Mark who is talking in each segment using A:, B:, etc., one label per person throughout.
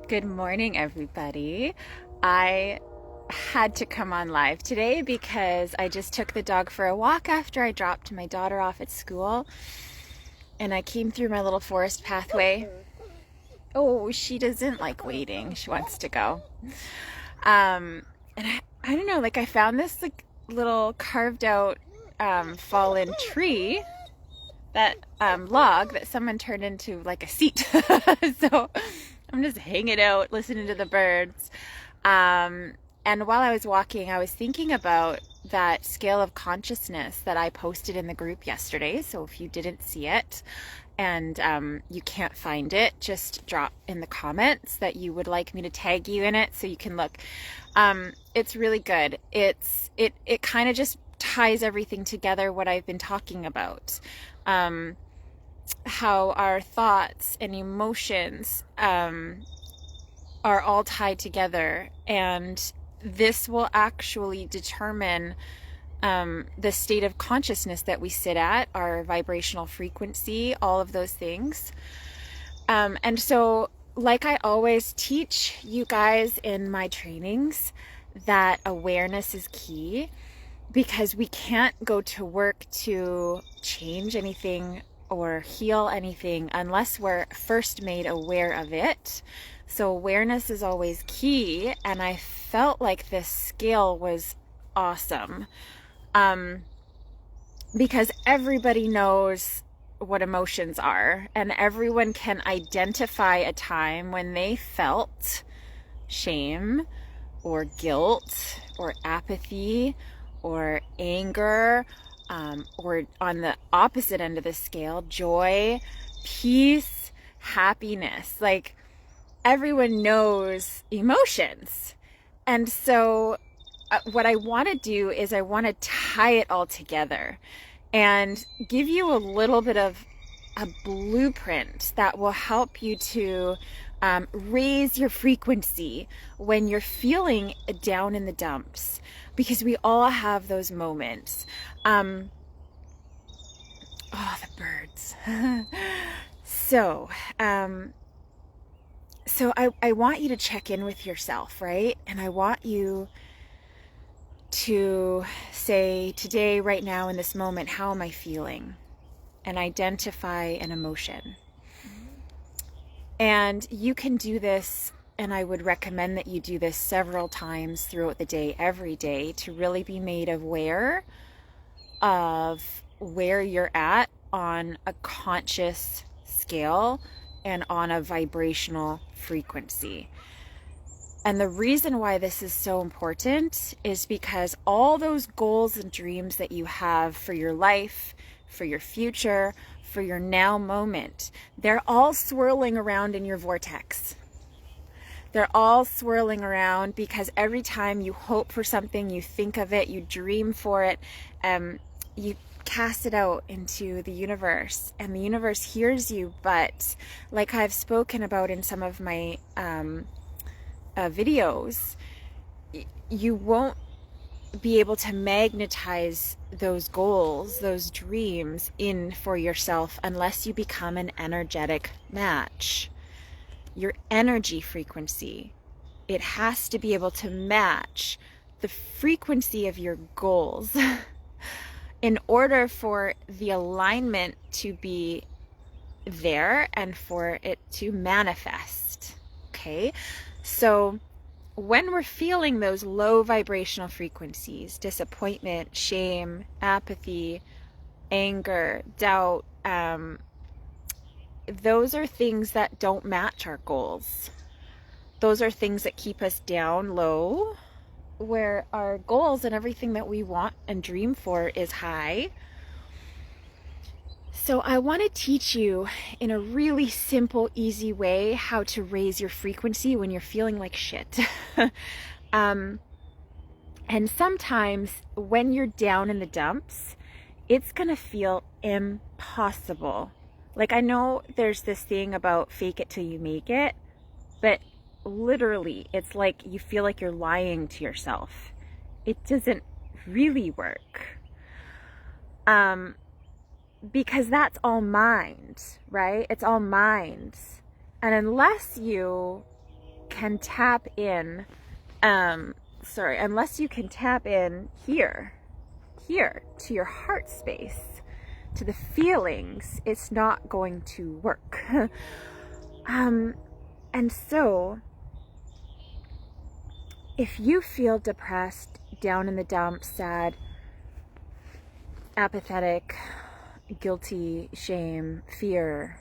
A: Good morning, everybody. I had to come on live today because I just took the dog for a walk after I dropped my daughter off at school, and I came through my little forest pathway. Oh, she doesn't like waiting. She wants to go. And I don't know, like I found this like little carved out fallen tree, that log that someone turned into like a seat. So I'm just hanging out, listening to the birds. And while I was walking, I was thinking about that scale of consciousness that I posted in the group yesterday. So if you didn't see it and you can't find it, just drop in the comments that you would like me to tag you in it so you can look. It's really good. It kind of just ties everything together, what I've been talking about. How our thoughts and emotions are all tied together, and this will actually determine the state of consciousness that we sit at, our vibrational frequency, all of those things. And so, like I always teach you guys in my trainings, that awareness is key, because we can't go to work to change anything or heal anything unless we're first made aware of it. So awareness is always key, and I felt like this scale was awesome, because everybody knows what emotions are, and everyone can identify a time when they felt shame or guilt or apathy or anger, or on the opposite end of the scale, joy, peace, happiness. Like, everyone knows emotions. And so what I want to do is I want to tie it all together and give you a little bit of a blueprint that will help you to raise your frequency when you're feeling down in the dumps, because we all have those moments. Oh, the birds. So I want you to check in with yourself, right? And I want you to say, today, right now, in this moment, how am I feeling? And identify an emotion. And you can do this, and I would recommend that you do this several times throughout the day, every day, to really be made aware of where you're at on a conscious scale and on a vibrational frequency. And the reason why this is so important is because all those goals and dreams that you have for your life, for your future, for your now moment, they're all swirling around in your vortex. They're all swirling around because every time you hope for something, you think of it, you dream for it, you cast it out into the universe, and the universe hears you. But like I've spoken about in some of my videos, you won't be able to magnetize those goals, those dreams in for yourself unless you become an energetic match. Your energy frequency, it has to be able to match the frequency of your goals in order for the alignment to be there and for it to manifest. Okay, so when we're feeling those low vibrational frequencies, disappointment, shame, apathy, anger, doubt, those are things that don't match our goals. Those are things that keep us down low, where our goals and everything that we want and dream for is high. So I want to teach you in a really simple, easy way how to raise your frequency when you're feeling like shit. And sometimes when you're down in the dumps, it's going to feel impossible. Like, I know there's this thing about fake it till you make it, but literally, it's like you feel like you're lying to yourself. It doesn't really work. Because that's all mind, right? It's all mind. And unless you can tap in, unless you can tap in here to your heart space, to the feelings, it's not going to work. And so if you feel depressed, down in the dumps, sad, apathetic, guilty, shame, fear,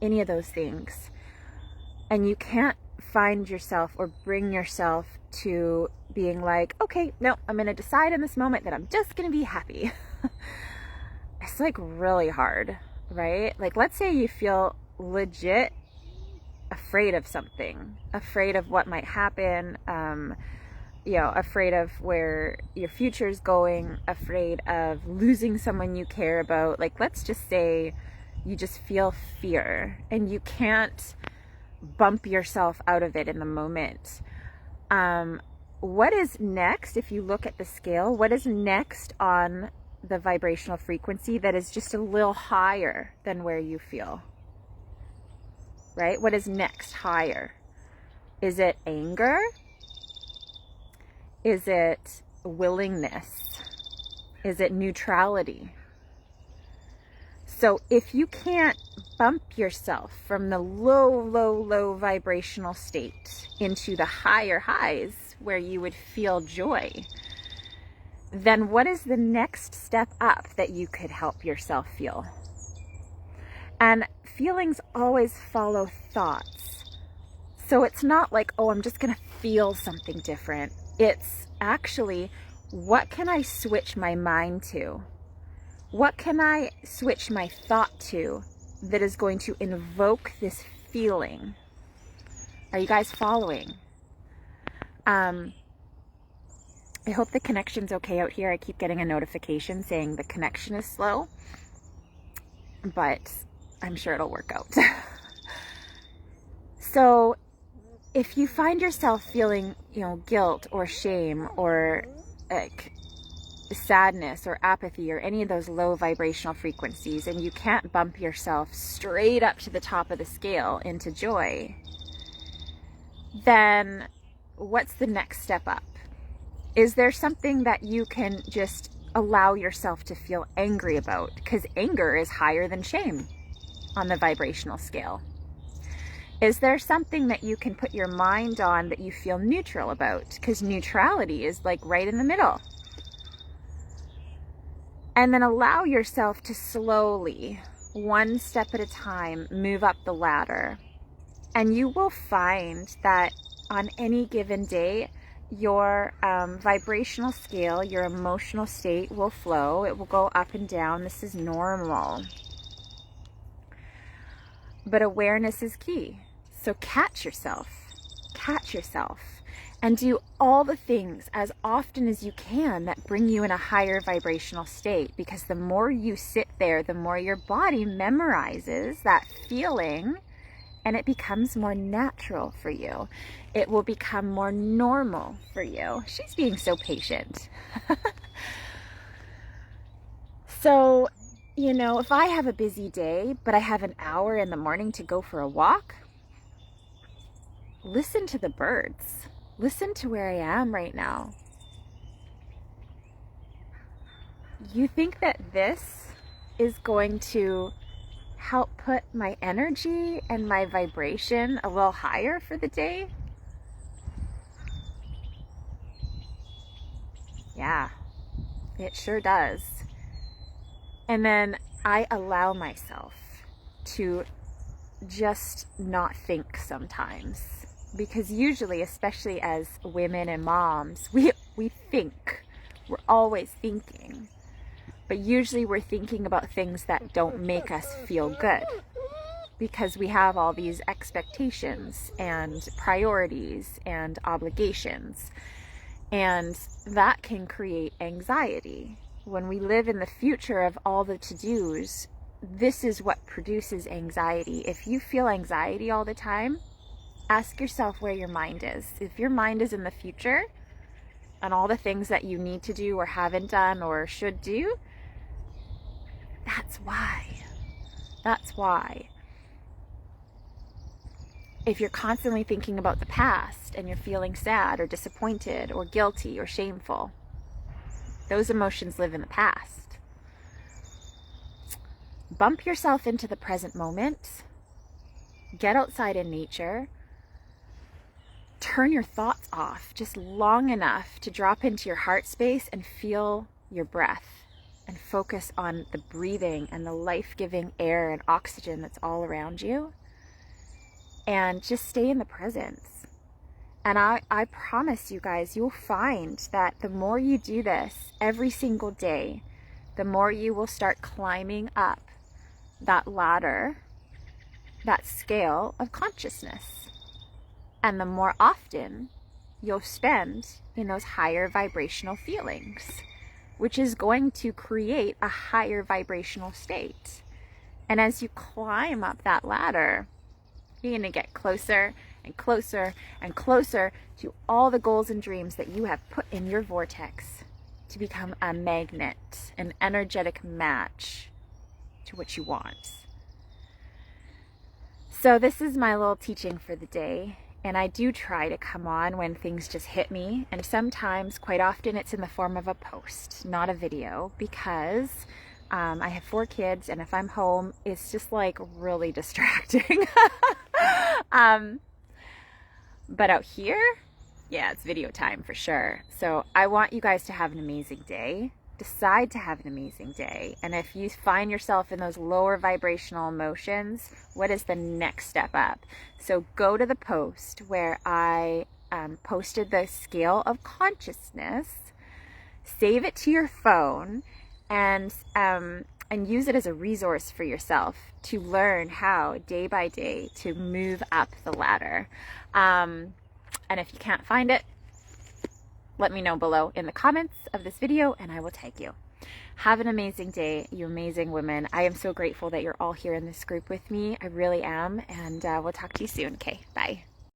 A: any of those things, and you can't find yourself or bring yourself to being like, okay, no, I'm going to decide in this moment that I'm just going to be happy. It's like really hard, right? Like, let's say you feel legit afraid of something, afraid of what might happen, afraid of where your future is going, afraid of losing someone you care about. Like, let's just say you just feel fear and you can't bump yourself out of it in the moment. What is next, if you look at the scale, what is next on the vibrational frequency that is just a little higher than where you feel? Right? What is next higher? Is it anger? Is it willingness? Is it neutrality? So if you can't bump yourself from the low vibrational state into the higher highs where you would feel joy, then what is the next step up that you could help yourself feel? And feelings always follow thoughts. So it's not like, oh, I'm just going to feel something different. It's actually, what can I switch my mind to? What can I switch my thought to that is going to invoke this feeling? Are you guys following? I hope the connection's okay out here. I keep getting a notification saying the connection is slow, but I'm sure it'll work out. So if you find yourself feeling, guilt or shame or sadness or apathy or any of those low vibrational frequencies, and you can't bump yourself straight up to the top of the scale into joy, then what's the next step up? Is there something that you can just allow yourself to feel angry about? Because anger is higher than shame on the vibrational scale. Is there something that you can put your mind on that you feel neutral about? Because neutrality is like right in the middle. And then allow yourself to slowly, one step at a time, move up the ladder. And you will find that on any given day, your vibrational scale, your emotional state will flow. It will go up and down. This is normal. But awareness is key. So catch yourself, and do all the things as often as you can that bring you in a higher vibrational state, because the more you sit there, the more your body memorizes that feeling and it becomes more natural for you. It will become more normal for you. She's being so patient. So, if I have a busy day, but I have an hour in the morning to go for a walk, listen to the birds. Listen to where I am right now. You think that this is going to help put my energy and my vibration a little higher for the day? Yeah, it sure does. And then I allow myself to just not think sometimes. Because usually, especially as women and moms, we think. We're always thinking. But usually we're thinking about things that don't make us feel good. Because we have all these expectations and priorities and obligations. And that can create anxiety. When we live in the future of all the to-dos, this is what produces anxiety. If you feel anxiety all the time, ask yourself where your mind is. If your mind is in the future and all the things that you need to do or haven't done or should do, that's why. That's why. if you're constantly thinking about the past and you're feeling sad or disappointed or guilty or shameful, those emotions live in the past. Bump yourself into the present moment. Get outside in nature. Turn your thoughts off just long enough to drop into your heart space and feel your breath and focus on the breathing and the life-giving air and oxygen that's all around you. And just stay in the presence. And I promise you guys, you'll find that the more you do this every single day, the more you will start climbing up that ladder, that scale of consciousness. And the more often you'll spend in those higher vibrational feelings, which is going to create a higher vibrational state. And as you climb up that ladder, you're going to get closer and closer and closer to all the goals and dreams that you have put in your vortex to become a magnet, an energetic match to what you want. So this is my little teaching for the day. And I do try to come on when things just hit me. And sometimes, quite often, it's in the form of a post, not a video, because I have 4 kids, and if I'm home, it's just like really distracting. But out here, yeah, it's video time for sure. So I want you guys to have an amazing day. Decide to have an amazing day. And if you find yourself in those lower vibrational emotions, what is the next step up? So go to the post where I posted the scale of consciousness, save it to your phone, and use it as a resource for yourself to learn how day by day to move up the ladder. And if you can't find it, let me know below in the comments of this video and I will tag you. Have an amazing day, you amazing women. I am so grateful that you're all here in this group with me. I really am. And we'll talk to you soon. Okay, bye.